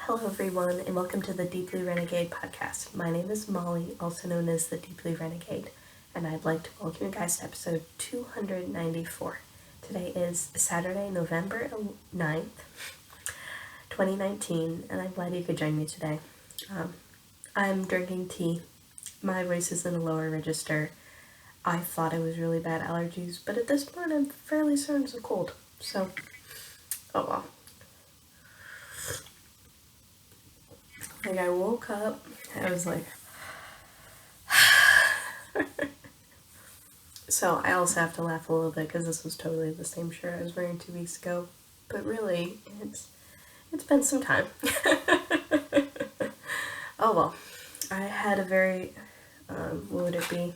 Hello everyone, and welcome to the Deeply Renegade podcast. My name is Molly, also known as the Deeply Renegade, and I'd like to welcome you guys to episode 294. Today is Saturday, November 9th, 2019, and I'm glad you could join me today. I'm drinking tea. My voice is in a lower register. I thought it was really bad allergies, but at this point I'm fairly certain it's a cold, so, oh well. Like, I woke up, I was like, so I also have to laugh a little bit because this was totally the same shirt I was wearing 2 weeks ago, but really, it's been some time. Oh well, I had a very, what would it be,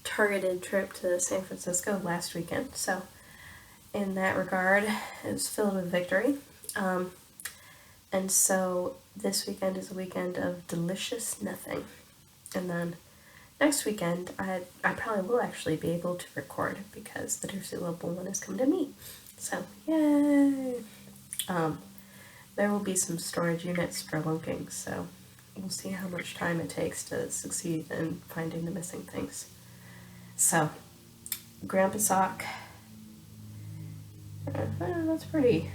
targeted trip to San Francisco last weekend, so in that regard, it was filled with victory. And so this weekend is a weekend of delicious nothing. And then next weekend, I probably will actually be able to record because the Jersey Local one has come to me. So, yay! There will be some storage units for lunking, so we'll see how much time it takes to succeed in finding the missing things. So, Grandpa Sock. That's pretty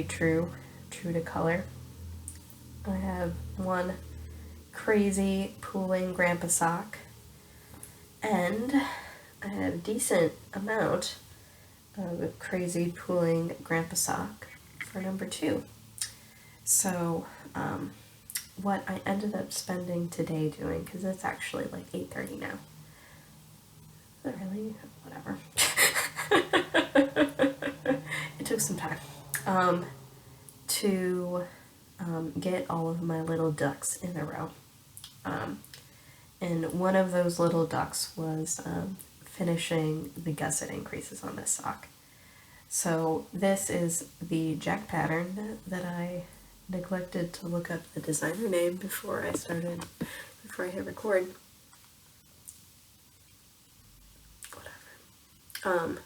true to color. I have one crazy pooling Grandpa Sock, and I have a decent amount of crazy pooling Grandpa Sock for number 2. So, what I ended up spending today doing, because it's actually like 8:30 now. Is that really? Whatever. It took some time to get all of my little ducks in a row. And one of those little ducks was finishing the gusset increases on this sock. So this is the Jack pattern that I neglected to look up the designer name before I hit record. Whatever.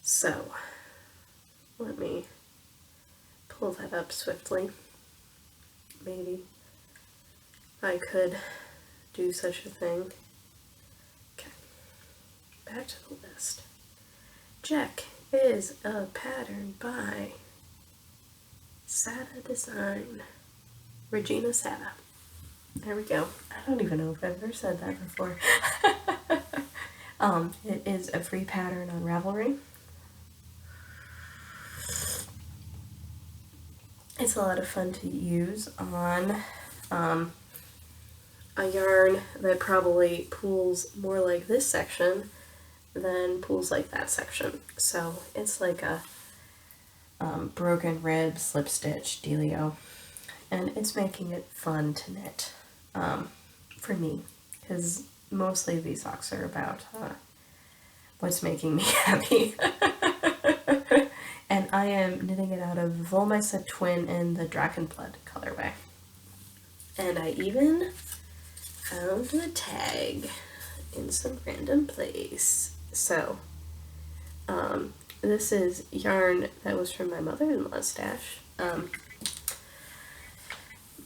So let me pull that up swiftly. Maybe I could do such a thing. Okay, back to the list. Jack is a pattern by Sada Design. Regina Sada. There we go. I don't even know if I've ever said that before. It is a free pattern on Ravelry. It's a lot of fun to use on a yarn that probably pulls more like this section than pulls like that section. So it's like a broken rib slip stitch dealio, and it's making it fun to knit for me, because mostly these socks are about what's making me happy. And I am knitting it out of Volmisa Twin in the Dragonblood colorway. And I even found the tag in some random place. So, this is yarn that was from my mother-in-law's stash,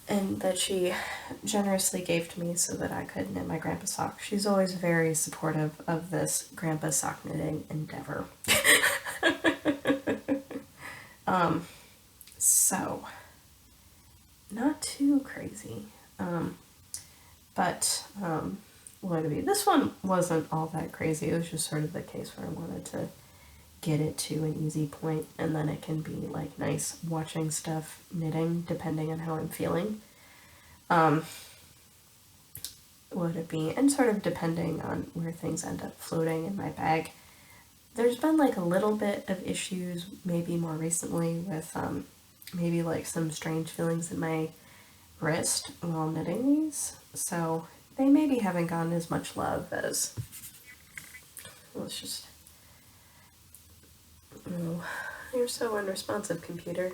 and that she generously gave to me so that I could knit my Grandpa sock. She's always very supportive of this Grandpa sock knitting endeavor. So, not too crazy, but, what be? This one wasn't all that crazy. It was just sort of the case where I wanted to get it to an easy point, and then it can be, like, nice watching stuff knitting, depending on how I'm feeling. Would it be? And sort of depending on where things end up floating in my bag. There's been, like, a little bit of issues, maybe more recently, with, maybe, like, some strange feelings in my wrist while knitting these. So they maybe haven't gotten as much love as, let's just, oh, you're so unresponsive, computer.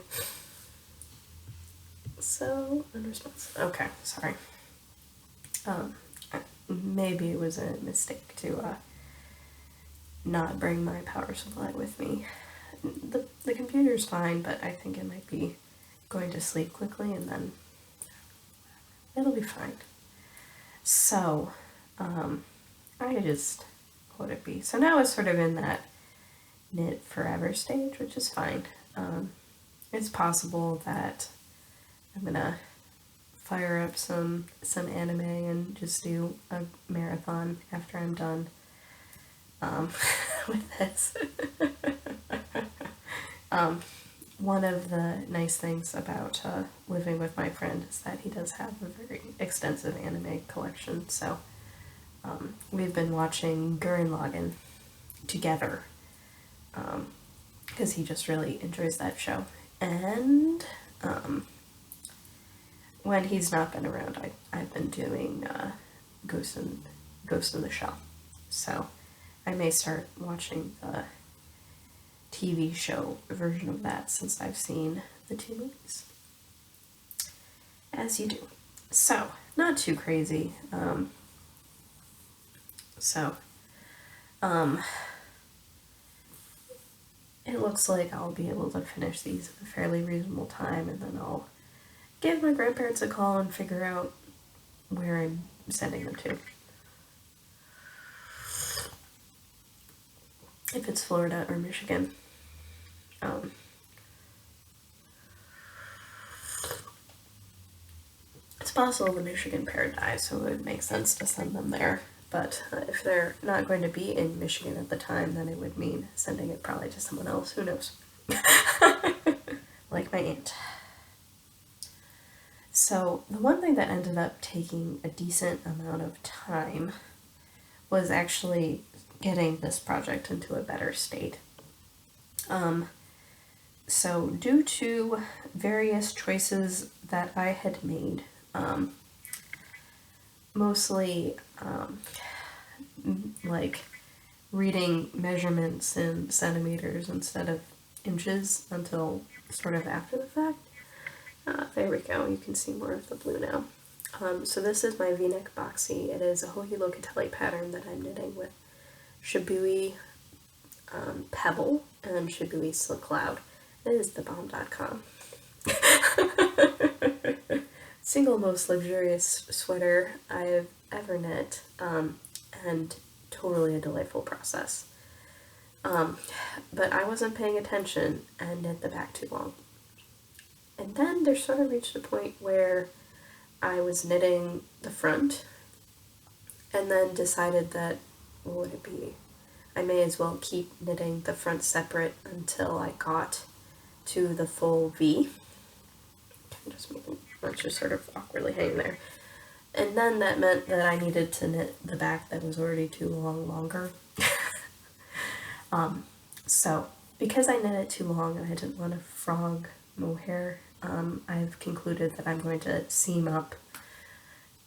So unresponsive. Okay, sorry. Maybe it was a mistake to, not bring my power supply with me. The computer's fine, but I think it might be going to sleep quickly, and then it'll be fine. So, I just let it be. So now it's sort of in that knit forever stage, which is fine. It's possible that I'm gonna fire up some anime and just do a marathon after I'm done with this. One of the nice things about living with my friend is that he does have a very extensive anime collection, so we've been watching Gurren Lagann together because he just really enjoys that show. And when he's not been around, I've been doing Ghost in the Shell. So I may start watching the TV show version of that since I've seen the 2 movies. As you do. So, not too crazy. It looks like I'll be able to finish these in a fairly reasonable time, and then I'll give my grandparents a call and figure out where I'm sending them to. If it's Florida or Michigan. It's possible the Michigan pair dies, so it would make sense to send them there. But if they're not going to be in Michigan at the time, then it would mean sending it probably to someone else. Who knows? Like my aunt. So the one thing that ended up taking a decent amount of time was actually getting this project into a better state. So due to various choices that I had made, mostly like reading measurements in centimeters instead of inches until sort of after the fact. There we go, you can see more of the blue now. So this is my V-neck boxy. It is a Hohi Locatelli pattern that I'm knitting with Shibui Pebble and Shibui Silk Cloud. It is thebomb.com. Single most luxurious sweater I've ever knit, and totally a delightful process. But I wasn't paying attention and knit the back too long. And then there sort of reached a point where I was knitting the front and then decided that, what would it be? I may as well keep knitting the front separate until I got to the full V. I'm just making it's just sort of awkwardly hanging there. And then that meant that I needed to knit the back that was already too longer. So because I knit it too long and I didn't want to frog mohair, I've concluded that I'm going to seam up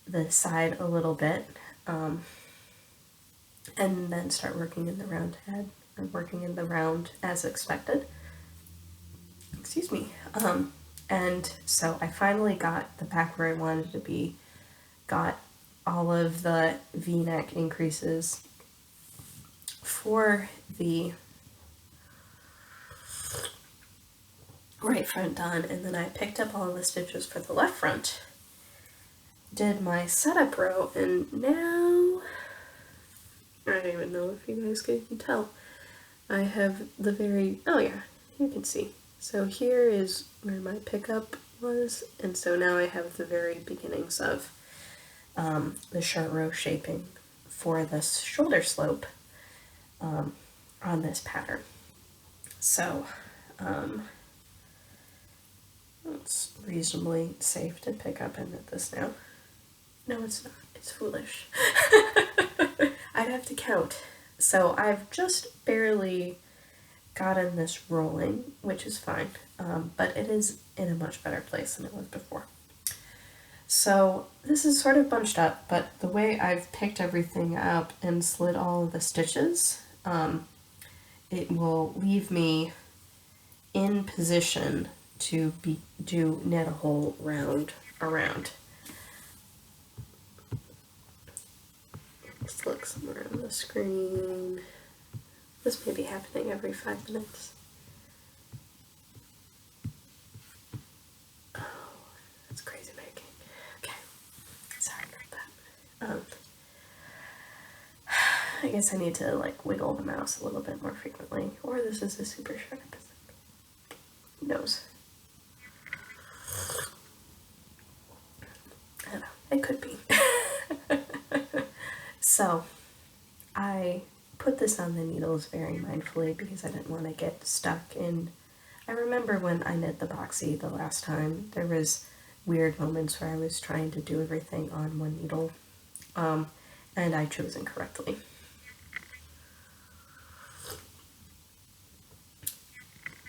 the side a little bit, and then start working in the round head, or working in the round as expected. Excuse me. And so I finally got the back where I wanted it to be, got all of the V-neck increases for the right front done, and then I picked up all the stitches for the left front, did my setup row, and now, I don't even know if you guys can tell, I have the very, oh yeah, you can see. So here is where my pickup was, and so now I have the very beginnings of the short row shaping for this shoulder slope on this pattern. So it's reasonably safe to pick up and knit this now. No, it's not. It's foolish. I'd have to count. So I've just barely gotten this rolling, which is fine, but it is in a much better place than it was before. So this is sort of bunched up, but the way I've picked everything up and slid all of the stitches, it will leave me in position to knit a whole round around. Let's look somewhere on the screen. This may be happening every 5 minutes. I guess I need to like wiggle the mouse a little bit more frequently, or this is a super short episode. Who knows? I don't know. It could be. So, I put this on the needles very mindfully because I didn't want to get stuck in. I remember when I knit the boxy the last time, there was weird moments where I was trying to do everything on one needle, and I chose incorrectly.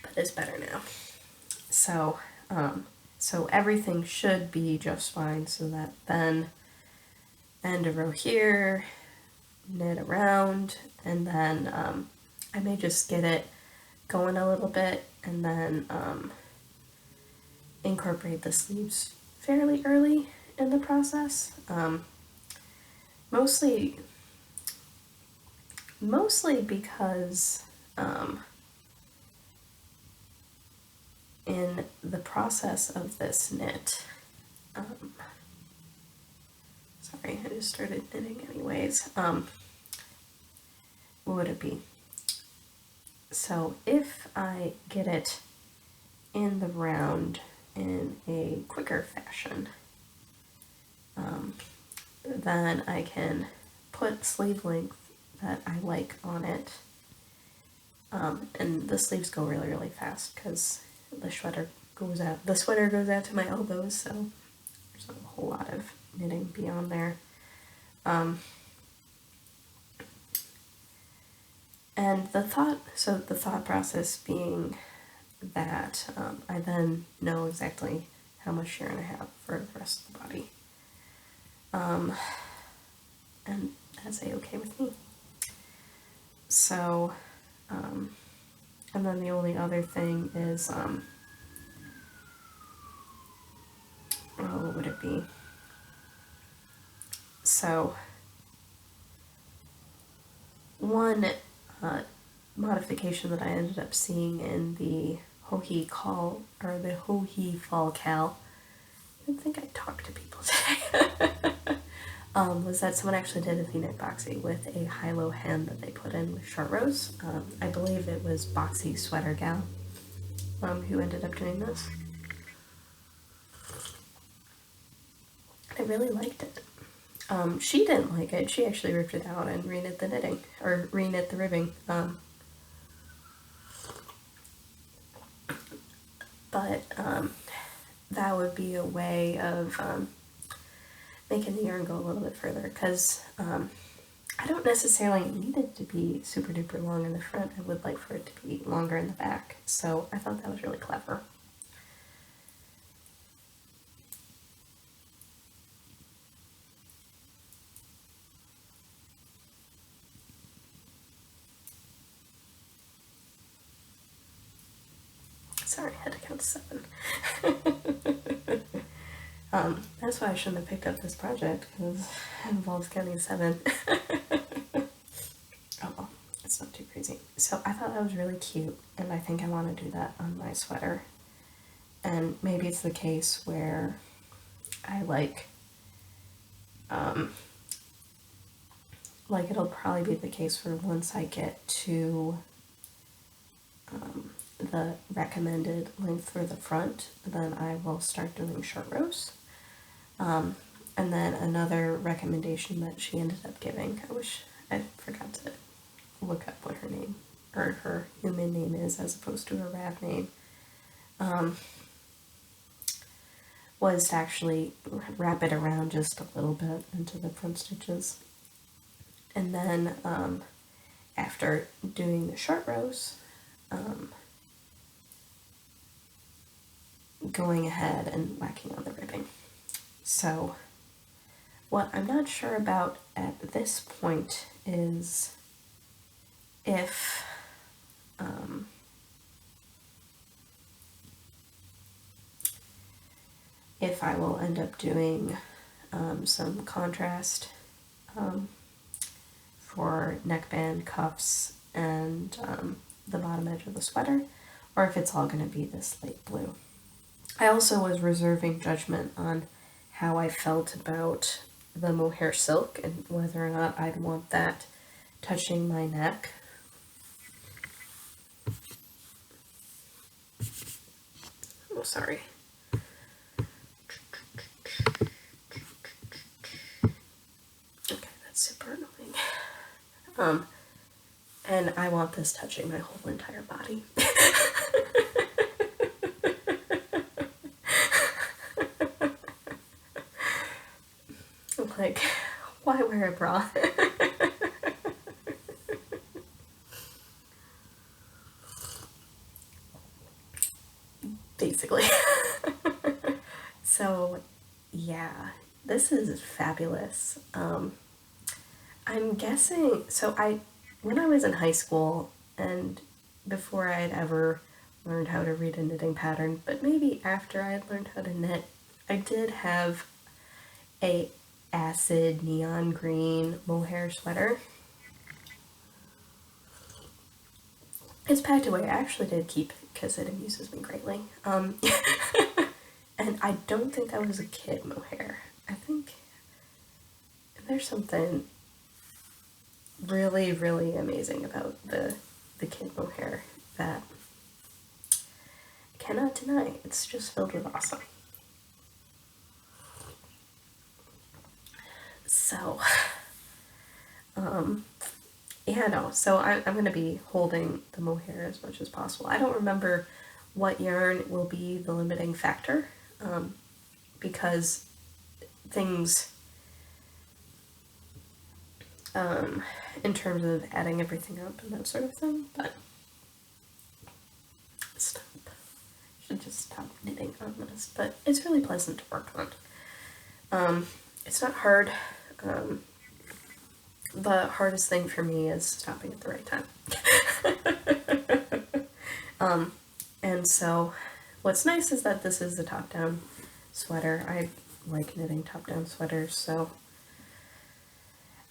But it's better now. So, so everything should be just fine, so that then end a row here, knit around, and then I may just get it going a little bit and then incorporate the sleeves fairly early in the process. Mostly because in the process of this knit, sorry, I just started knitting anyways. What would it be? So if I get it in the round in a quicker fashion, then I can put sleeve length that I like on it. And the sleeves go really, really fast because the sweater goes out to my elbows, so there's not a whole lot of knitting beyond there. And the thought process being that I then know exactly how much yarn I have for the rest of the body. And that's a-okay with me. So, and then the only other thing is, what would it be? So, one modification that I ended up seeing in the Hohi Fall Cal, I think I talked to people today, was that someone actually did a V-neck boxy with a high-low hem that they put in with short rows. I believe it was Boxy Sweater Gal who ended up doing this. I really liked it. She didn't like it. She actually ripped it out and reknit the knitting, or reknit the ribbing. But that would be a way of making the yarn go a little bit further, because I don't necessarily need it to be super duper long in the front. I would like for it to be longer in the back, so I thought that was really clever. Sorry, I had to count to 7. That's why I shouldn't have picked up this project, because it involves counting 7. Oh well, it's not too crazy. So I thought that was really cute, and I think I want to do that on my sweater. And maybe it's the case where I like it'll probably be the case where once I get to the recommended length for the front, then I will start doing short rows. And then another recommendation that she ended up giving, I wish I forgot to look up what her name, or her human name is as opposed to her rav name, was to actually wrap it around just a little bit into the front stitches. And then after doing the short rows, going ahead and whacking on the ribbing. So what I'm not sure about at this point is if I will end up doing some contrast for neckband, cuffs, and the bottom edge of the sweater, or if it's all going to be this light blue. I also was reserving judgment on how I felt about the mohair silk and whether or not I'd want that touching my neck. Oh, sorry. Okay, that's super annoying. And I want this touching my whole entire body. Like, why wear a bra? Basically. So, yeah, this is fabulous. I'm guessing, when I was in high school and before I had ever learned how to read a knitting pattern, but maybe after I had learned how to knit, I did have a acid neon green mohair sweater. It's packed away. I actually did keep it because it amuses me greatly. And I don't think that was a kid mohair. I think there's something really, really amazing about the kid mohair that I cannot deny. It's just filled with awesome. So, yeah, no, so I'm going to be holding the mohair as much as possible. I don't remember what yarn will be the limiting factor, because things, in terms of adding everything up and that sort of thing, but stop. I should just stop knitting on this, but it's really pleasant to work on. It's not hard. The hardest thing for me is stopping at the right time. And so what's nice is that this is a top-down sweater. I like knitting top-down sweaters, so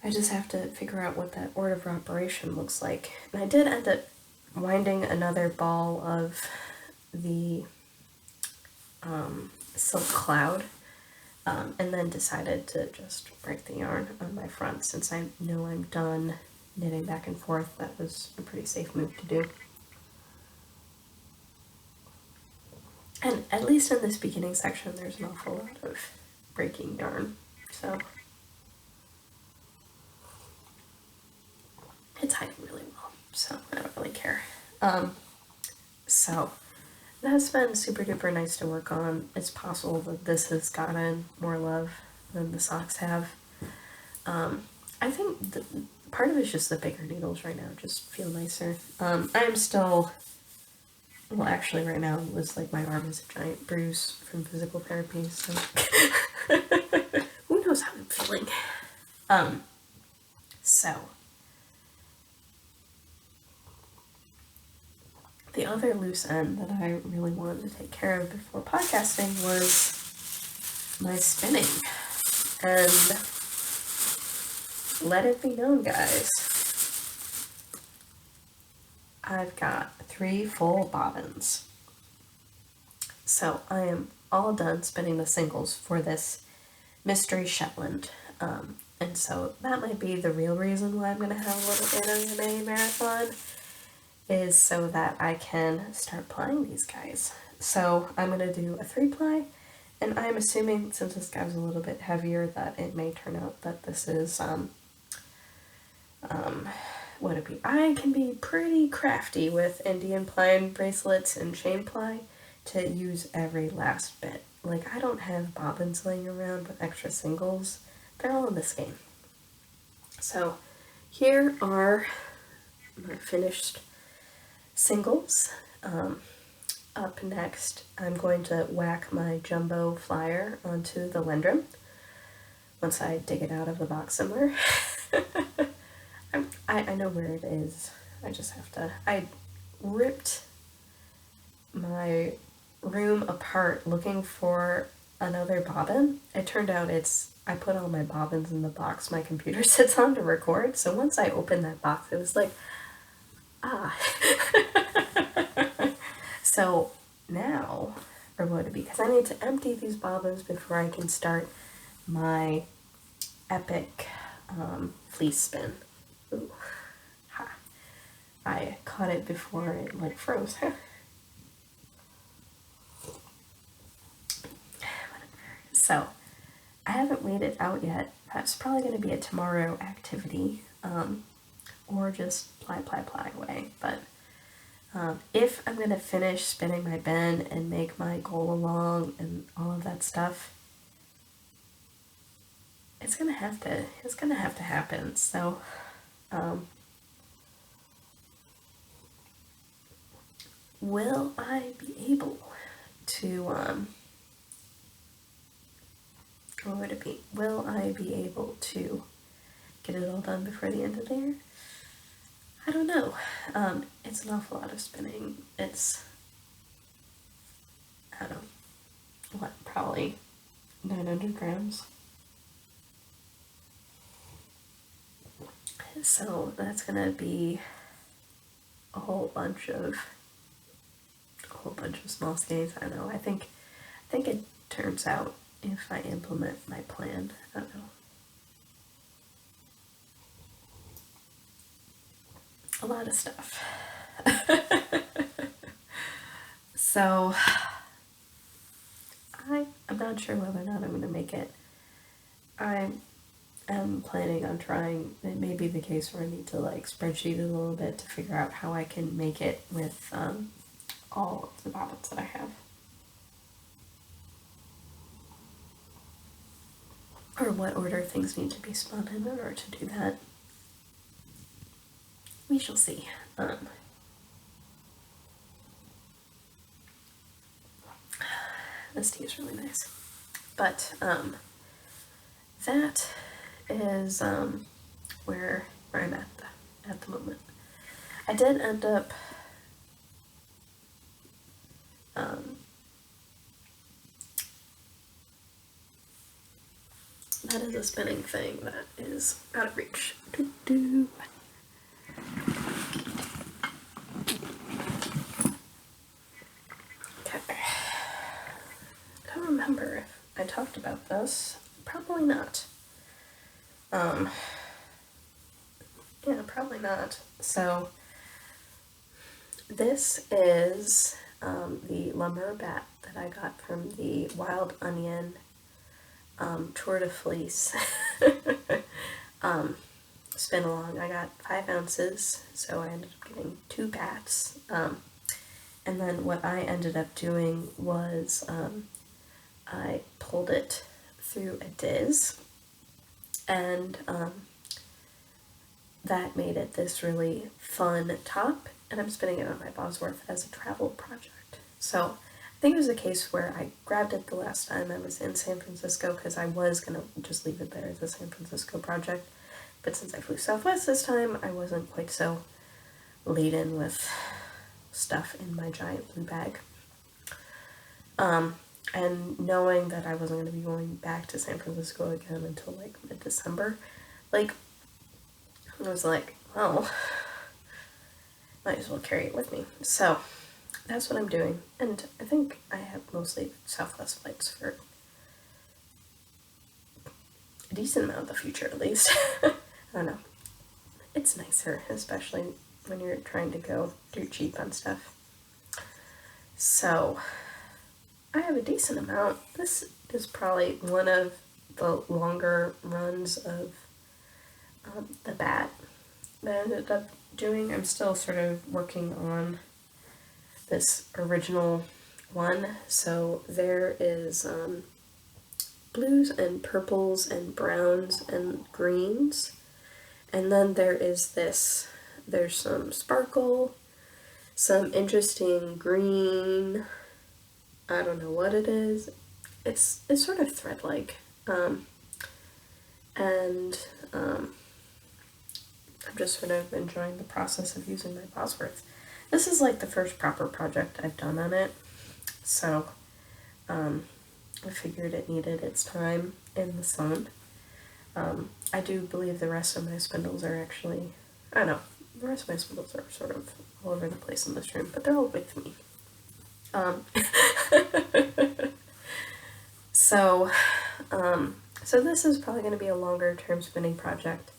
I just have to figure out what that order of operation looks like. And I did end up winding another ball of the silk cloud, and then decided to just break the yarn on my front since I know I'm done knitting back and forth. That was a pretty safe move to do. And at least in this beginning section, there's an awful lot of breaking yarn, so it's hiding really well, so I don't really care. So that's been super duper nice to work on. It's possible that this has gotten more love than the socks have. I think part of it's just the bigger needles right now just feel nicer. I am still, well, actually right now it was like my arm is a giant bruise from physical therapy, so who knows how I'm feeling. So the other loose end that I really wanted to take care of before podcasting was my spinning. And let it be known, guys, I've got 3 full bobbins. So I am all done spinning the singles for this Mystery Shetland. And so that might be the real reason why I'm going to have a little anime marathon, is so that I can start plying these guys. So I'm going to do a 3-ply, and I'm assuming since this guy was a little bit heavier that it may turn out that this is, what it be? I can be pretty crafty with Indian ply bracelets and chain ply to use every last bit. Like, I don't have bobbins laying around with extra singles. They're all in this game. So here are my finished singles. Up next, I'm going to whack my jumbo flyer onto the Lendrum once I dig it out of the box somewhere. I know where it is. I just have to. I ripped my room apart looking for another bobbin. It turned out I put all my bobbins in the box my computer sits on to record, so once I opened that box, it was like, ah. So now, or what it be, because I need to empty these bobbins before I can start my epic fleece spin. Ooh. Ha. I caught it before it like froze. So I haven't weighed it out yet. That's probably going to be a tomorrow activity, or just ply away. But if I'm going to finish spinning my bin and make my goal along and all of that stuff, it's gonna have to happen. So will I be able to what would it be? Will I be able to get it all done before the end of the year? I don't know. It's an awful lot of spinning. It's, I don't know, what, probably 900 grams. So that's gonna be a whole bunch of small skeins. I don't know. I think it turns out if I implement my plan. I don't know. A lot of stuff. So I'm not sure whether or not I'm gonna make it. I'm planning on trying. It may be the case where I need to like spreadsheet it a little bit to figure out how I can make it with all of the bobbins that I have. Or what order things need to be spun in order to do that. We shall see. This tea is really nice. But that is where I'm at the moment. I did end up that is a spinning thing that is out of reach. Okay. I don't remember if I talked about this. Probably not. Yeah, probably not. So this is the lumber bat that I got from the Wild Onion Tour de Fleece spin along. I got 5 ounces, so I ended up getting 2 bats. And then what I ended up doing was I pulled it through a diz, and that made it this really fun top, and I'm spinning it on my Bosworth as a travel project. So I think it was a case where I grabbed it the last time I was in San Francisco because I was going to just leave it there as a San Francisco project, but since I flew Southwest this time, I wasn't quite so laden with stuff in my giant blue bag. And knowing that I wasn't going to be going back to San Francisco again until like mid-December, like, I was like, well, might as well carry it with me. So that's what I'm doing, and I think I have mostly Southwest flights for a decent amount of the future, at least. I don't know. It's nicer, especially when you're trying to go dirt cheap on stuff. So I have a decent amount. This is probably one of the longer runs of the bat that I ended up doing. I'm still sort of working on this original one. So there is blues and purples and browns and greens. And then there is this. There's some sparkle, some interesting green. I don't know what it is. It's sort of thread-like. I'm just sort of enjoying the process of using my Bosworth. This is like the first proper project I've done on it, so I figured it needed its time in the sun. I do believe the rest of my spindles are actually, I don't know, the rest of my spindles are sort of all over the place in this room, but they're all with me. So, So this is probably going to be a longer term spinning project.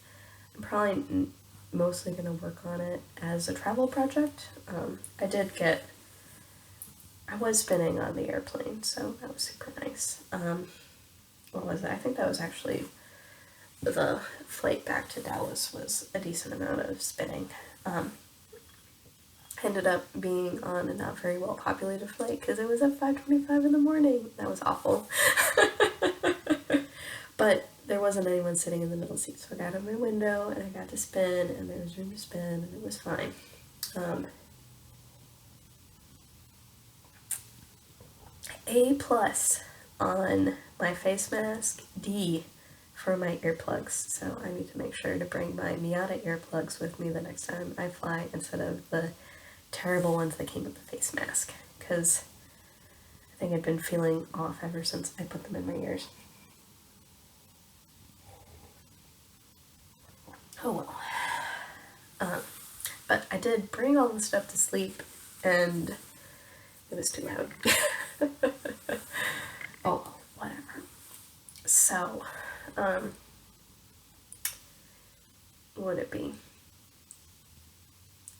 I'm probably mostly going to work on it as a travel project. I was spinning on the airplane, so that was super nice. What was it? I think that was actually the flight back to Dallas was a decent amount of spinning. Ended up being on a not very well populated flight because it was at 5:25 in the morning. That was awful. But there wasn't anyone sitting in the middle seat, so I got out my window and I got to spin, and there was room to spin, and it was fine. A plus on my face mask, D for my earplugs. So I need to make sure to bring my Miata earplugs with me the next time I fly instead of the terrible ones that came with the face mask, because I think I'd been feeling off ever since I put them in my ears. Oh well. But I did bring all the stuff to sleep, and it was too loud. Oh, whatever. So, what would it be?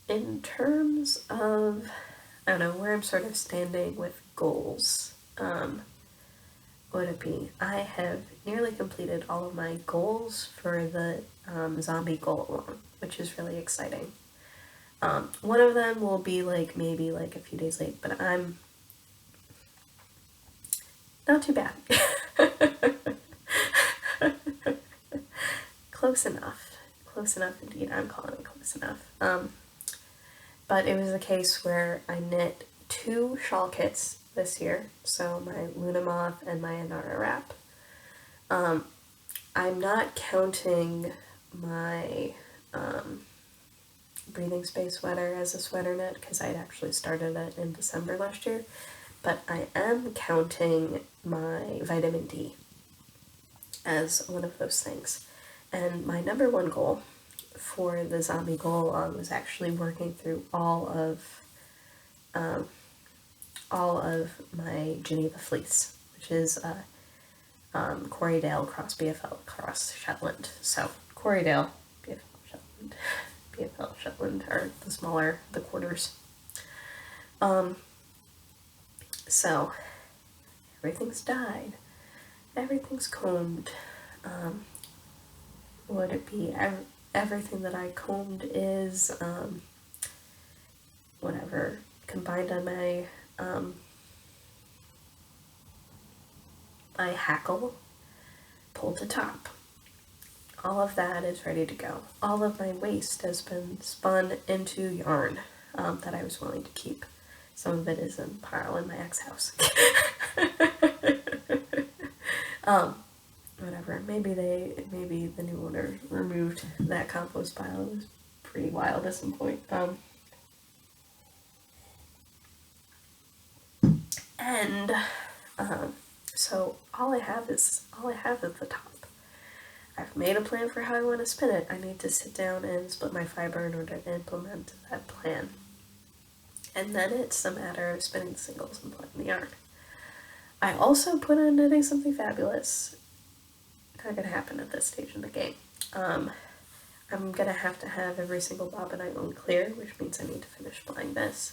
In terms of, I don't know, where I'm sort of standing with goals, what would it be? I have nearly completed all of my goals for the zombie goal along, which is really exciting. One of them will be maybe a few days late, but I'm not too bad. Close enough. Close enough indeed. I'm calling it close enough. But it was a case where I knit 2 shawl kits this year, so my Luna Moth and my Anara wrap. I'm not counting my breathing space sweater as a sweater knit because I had actually started it in December last year, but I am counting my vitamin D as one of those things. And my number one goal for the zombie goal was actually working through all of my Geneva fleece, which is Corriedale cross BFL cross Shetland. So Corriedale, BFL Shetland are the quarters. So everything's dyed, everything's combed. Would it be everything that I combed is whatever combined on my my hackle, pull to top. All of that is ready to go. All of my waste has been spun into yarn that I was willing to keep. Some of it is in a pile in my ex-house. Whatever. Maybe the new owner removed that compost pile. It was pretty wild at some point. So all I have is the top. I've made a plan for how I want to spin it. I need to sit down and split my fiber in order to implement that plan. And then it's a matter of spinning the singles and pulling the yarn. I also put on knitting something fabulous. Not gonna happen at this stage in the game. I'm gonna have to have every single bobbin I own clear, which means I need to finish flying this.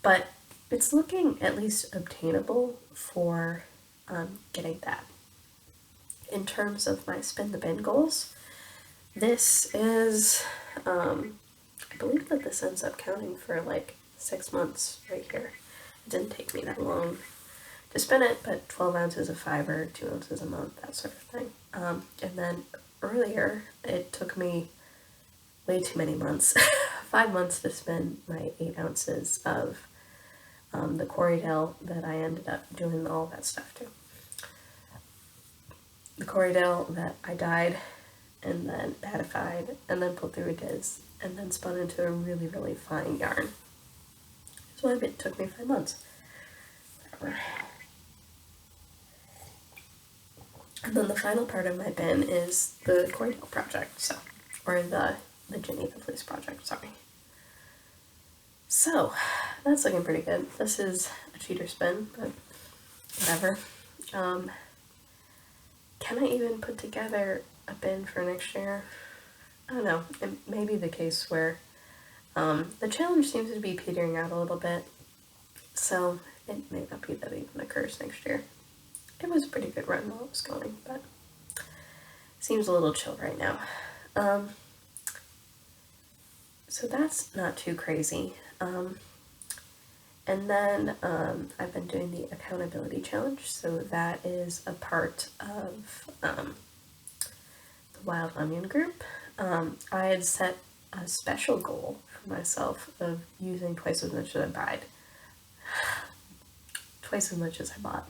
But it's looking at least obtainable for getting that. In terms of my spin the bin goals, this is, I believe that this ends up counting for 6 months right here. It didn't take me that long to spin it, but 12 ounces of fiber, 2 ounces a month, that sort of thing. And then earlier, it took me way too many months, 5 months to spin my 8 ounces of the Corriedale that I ended up doing all that stuff to. The Corriedale that I dyed and then batified and then pulled through a diz and then spun into a really, really fine yarn. So it took me 5 months. Whatever. And then the final part of my bin is the Corriedale project, or the Geneva Fleece project, sorry. So, that's looking pretty good. This is a cheater spin, but whatever. can I even put together a bin for next year? I don't know. It may be the case where the challenge seems to be petering out a little bit, so it may not be that it even occurs next year. It was a pretty good run while it was going, but seems a little chill right now. So that's not too crazy. And then I've been doing the accountability challenge, so that is a part of the Wild Onion group. I had set a special goal for myself of using twice as much as I bought. Twice as much as I bought.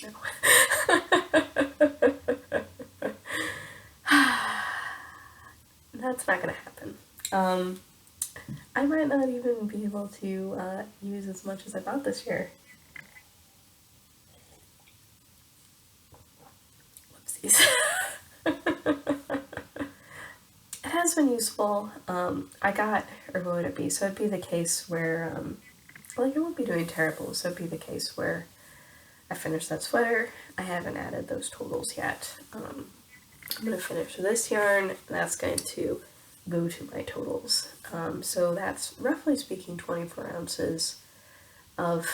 No. That's not gonna happen. I might not even be able to use as much as I bought this year. Whoopsies. It has been useful. I got, or what would it be? So it'd be the case where, like, I won't be doing terrible, so it'd be the case where I finished that sweater. I haven't added those totals yet. I'm going to finish this yarn. That's going to go to my totals. So that's, roughly speaking, 24 ounces of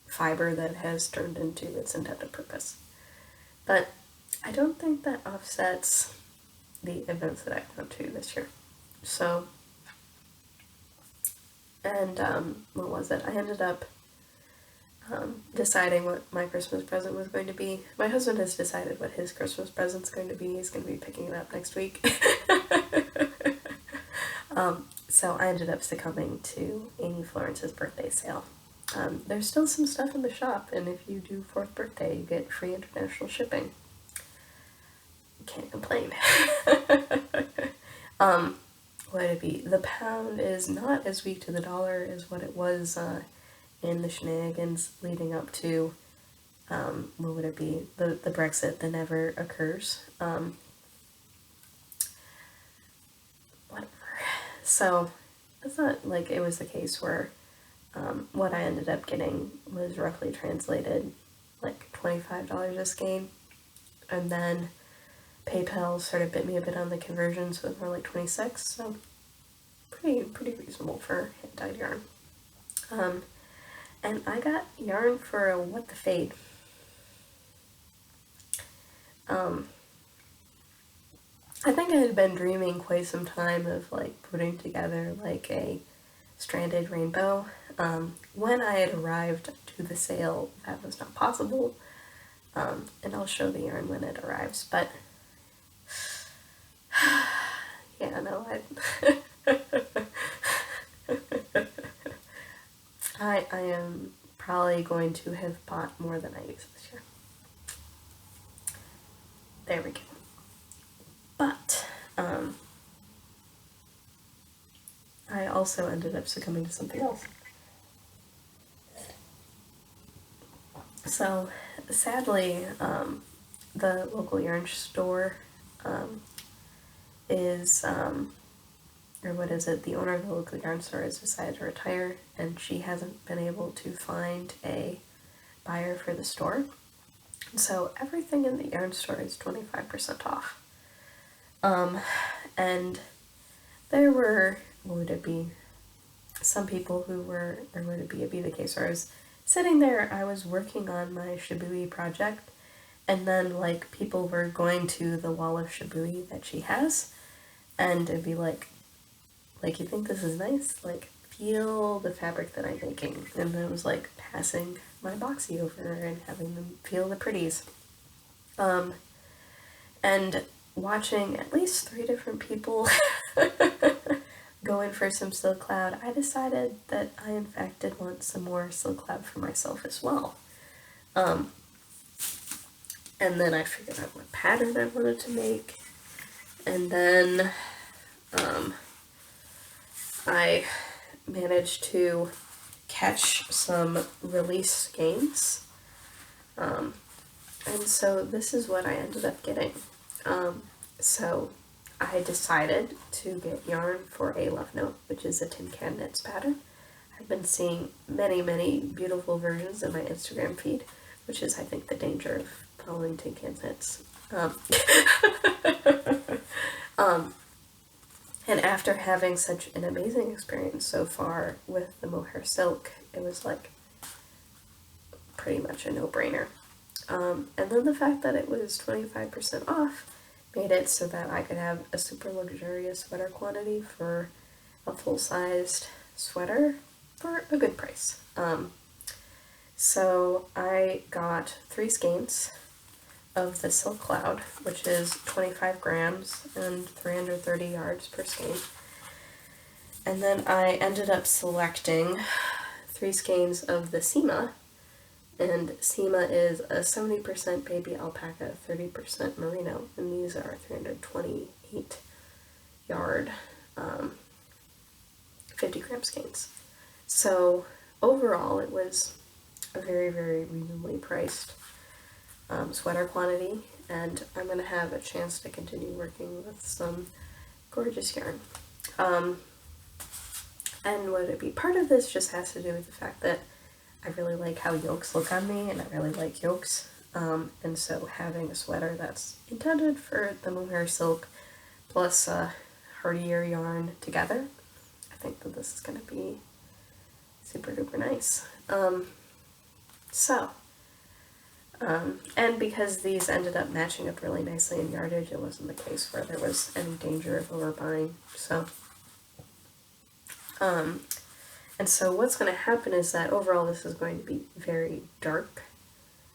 fiber that has turned into its intended purpose. But I don't think that offsets the events that I've gone to this year. So, and what was it? I ended up deciding what my Christmas present was going to be. My husband has decided what his Christmas present's going to be. He's going to be picking it up next week. So I ended up succumbing to Amy Florence's birthday sale. There's still some stuff in the shop, and if you do 4th birthday, you get free international shipping. Can't complain. What would it be? The pound is not as weak to the dollar as what it was in the shenanigans leading up to, what would it be? The Brexit that never occurs. Whatever. So, it's not like it was the case where what I ended up getting was roughly translated like $25 a skein, and then PayPal sort of bit me a bit on the conversion, so it was more like 26, so pretty reasonable for hand-dyed yarn. And I got yarn for a What the Fade. I think I had been dreaming quite some time of like putting together like a stranded rainbow. When I had arrived to the sale, that was not possible, and I'll show the yarn when it arrives, but yeah, no, I am probably going to have bought more than I use this year. There we go. But, I also ended up succumbing to something else. So, sadly, the local yarn store, is, or what is it, the owner of the local yarn store has decided to retire, and she hasn't been able to find a buyer for the store. So everything in the yarn store is 25% off. And there were, what would it be, some people who were, or would it be the case where I was sitting there, I was working on my Shibui project, and then like people were going to the wall of Shibui that she has, and it'd be like, you think this is nice? Like, feel the fabric that I'm making. And then it was like passing my boxy over and having them feel the pretties. And watching at least 3 different people go in for some silk cloud, I decided that I in fact did want some more silk cloud for myself as well. And then I figured out what pattern I wanted to make, and then I managed to catch some release skeins, and so this is what I ended up getting. So I decided to get yarn for a Love Note, which is a tin can knits pattern. I've been seeing many beautiful versions in my Instagram feed, which is, I think, the danger of following tin cans hits. And after having such an amazing experience so far with the mohair silk, it was like pretty much a no-brainer. And then the fact that it was 25% off made it so that I could have a super luxurious sweater quantity for a full-sized sweater for a good price. So I got 3 skeins of the Silk Cloud, which is 25 grams and 330 yards per skein. And then I ended up selecting 3 skeins of the Seema, and Seema is a 70% baby alpaca, 30% merino, and these are 328 yard, 50 gram skeins. So overall it was a very, very reasonably priced sweater quantity, and I'm going to have a chance to continue working with some gorgeous yarn. And would it be part of this just has to do with the fact that I really like how yokes look on me, and I really like yokes, and so having a sweater that's intended for the mohair silk plus hardier yarn together, I think that this is going to be super duper nice. And because these ended up matching up really nicely in yardage, it wasn't the case where there was any danger of overbuying. So, and so what's going to happen is that overall this is going to be very dark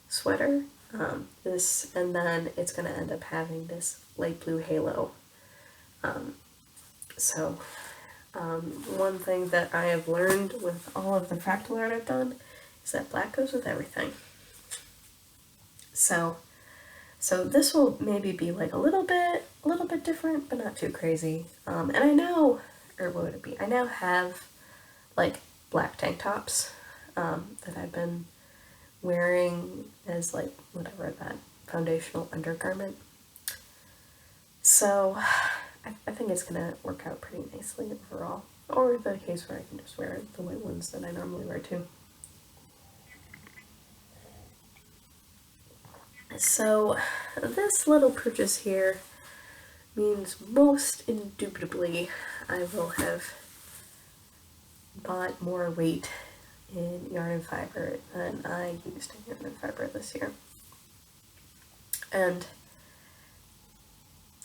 sweater. And then it's going to end up having this light blue halo. One thing that I have learned with all of the fractal art I've done is that black goes with everything. So this will maybe be like a little bit different, but not too crazy. And I know, or what would it be? I now have like black tank tops that I've been wearing as like whatever, that foundational undergarment. So I think it's gonna work out pretty nicely overall. Or the case where I can just wear the white ones that I normally wear too. So this little purchase here means most indubitably I will have bought more weight in yarn and fiber than I used in yarn and fiber this year. And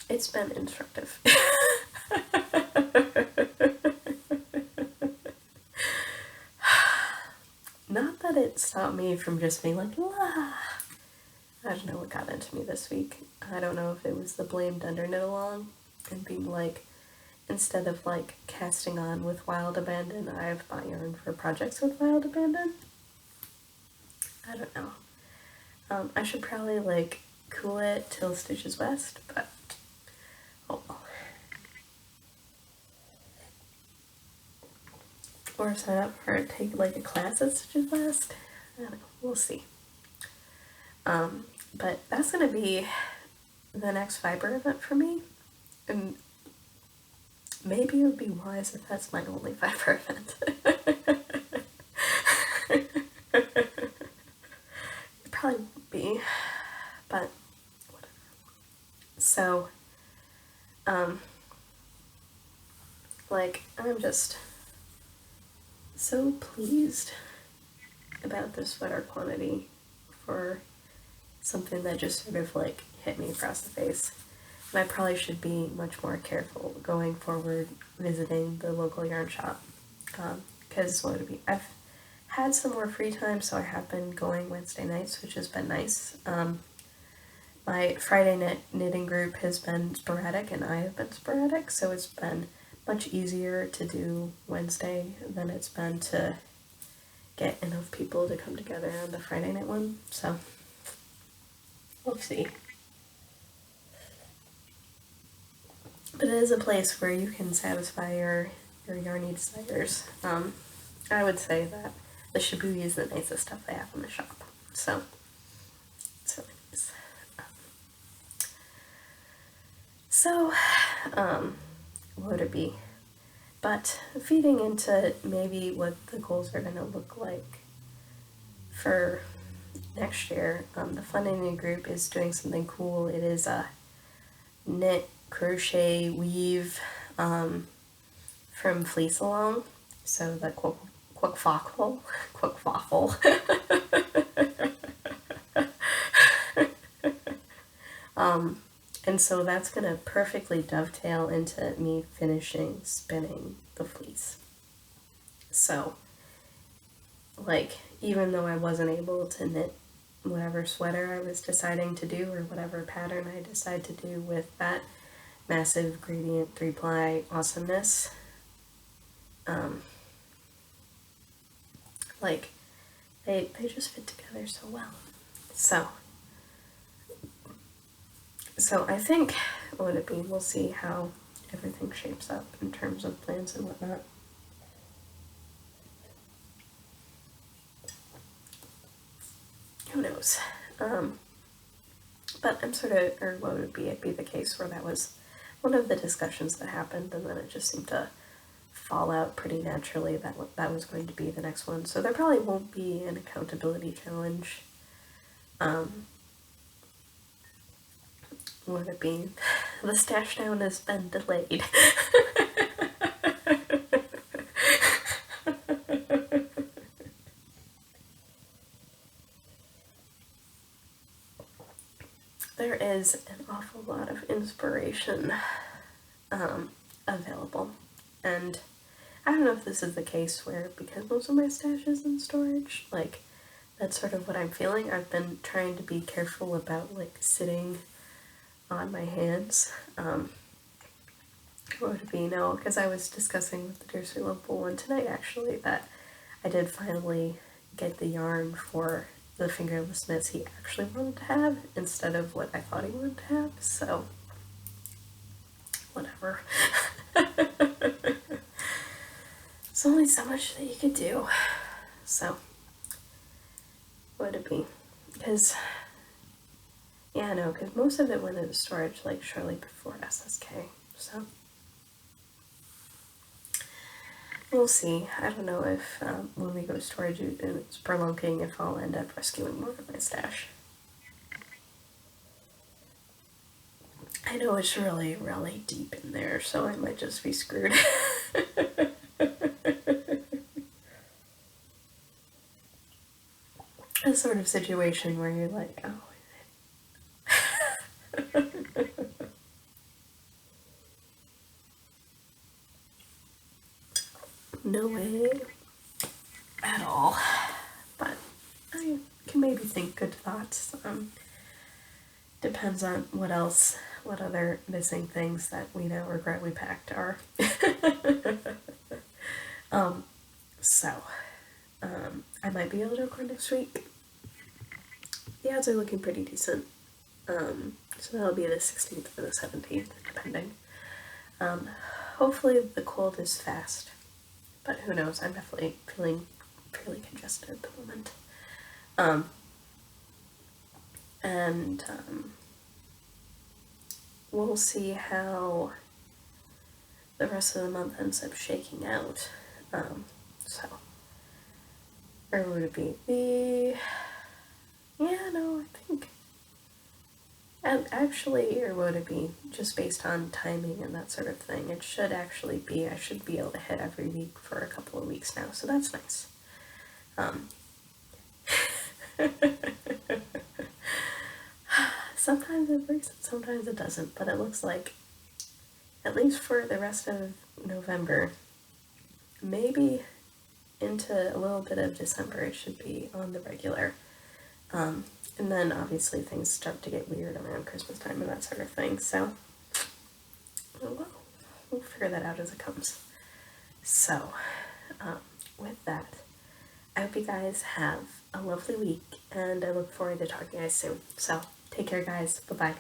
it's been instructive. Not that it stopped me from just being like, la. I don't know what got into me this week. I don't know if it was the blamed under knit along and being like, instead of like casting on with Wild Abandon, I've bought yarn for projects with Wild Abandon. I don't know. I should probably like cool it till Stitches West, but oh well. Or sign up for it, take like a class at Stitches West. I don't know, we'll see. But that's gonna be the next fiber event for me, and maybe it would be wise if that's my only fiber event. It probably won't be, but whatever. So, like, I'm just so pleased about the sweater quantity for something that just sort of like hit me across the face. And I probably should be much more careful going forward visiting the local yarn shop, because I've had some more free time, so I have been going Wednesday nights, which has been nice. My Friday knitting group has been sporadic and I have been sporadic, so it's been much easier to do Wednesday than it's been to get enough people to come together on the Friday night one, so we'll see. But it is a place where you can satisfy your yarny desires. I would say that the Shibuya is the nicest stuff they have in the shop, so it's really nice. What would it be? But feeding into maybe what the goals are going to look like for next year, the Funding group is doing something cool. It is a knit, crochet, weave from fleece along. So the quackfaffle. And so that's going to perfectly dovetail into me finishing spinning the fleece. So, like, even though I wasn't able to knit whatever sweater I was deciding to do or whatever pattern I decide to do with that massive gradient 3-ply awesomeness, like, they just fit together so well. So I think, what it be, we'll see how everything shapes up in terms of plans and whatnot. Who knows? But I'm sort of, or what would be, it'd be the case where that was one of the discussions that happened, and then it just seemed to fall out pretty naturally that that was going to be the next one. So there probably won't be an accountability challenge. Would it be? The stash down has been delayed. There is an awful lot of inspiration available, and I don't know if this is the case where, because most of my stash is in storage, like, that's sort of what I'm feeling. I've been trying to be careful about, like, sitting on my hands. What would it be? No, because I was discussing with the Dear Sweet Lovable one tonight, actually, that I did finally get the yarn for the fingerless mitts he actually wanted to have instead of what I thought he wanted to have, so whatever. There's only so much that you could do. So, what would it be? Because, yeah, no, because most of it went into storage, like, shortly before SSK, so we'll see. I don't know if when we go to storage and it's prolonging, if I'll end up rescuing more of my stash. I know it's really, really deep in there, so I might just be screwed. A sort of situation where you're like, oh. No way at all, but I can maybe think good thoughts. Depends on what other missing things that we now regret we packed are. I might be able to record next week. The odds are looking pretty decent. So that'll be the 16th or the 17th, depending. Hopefully the cold is fast, but who knows, I'm definitely feeling fairly congested at the moment. We'll see how the rest of the month ends up shaking out. Or would it be I think, actually, or would it be just based on timing and that sort of thing? It should actually be, I should be able to hit every week for a couple of weeks now, so that's nice. Sometimes it works and sometimes it doesn't, but it looks like, at least for the rest of November, maybe into a little bit of December, it should be on the regular. And then obviously things start to get weird around Christmas time and that sort of thing, so we'll figure that out as it comes. So, with that, I hope you guys have a lovely week, and I look forward to talking to you guys soon. So, take care, guys. Bye-bye.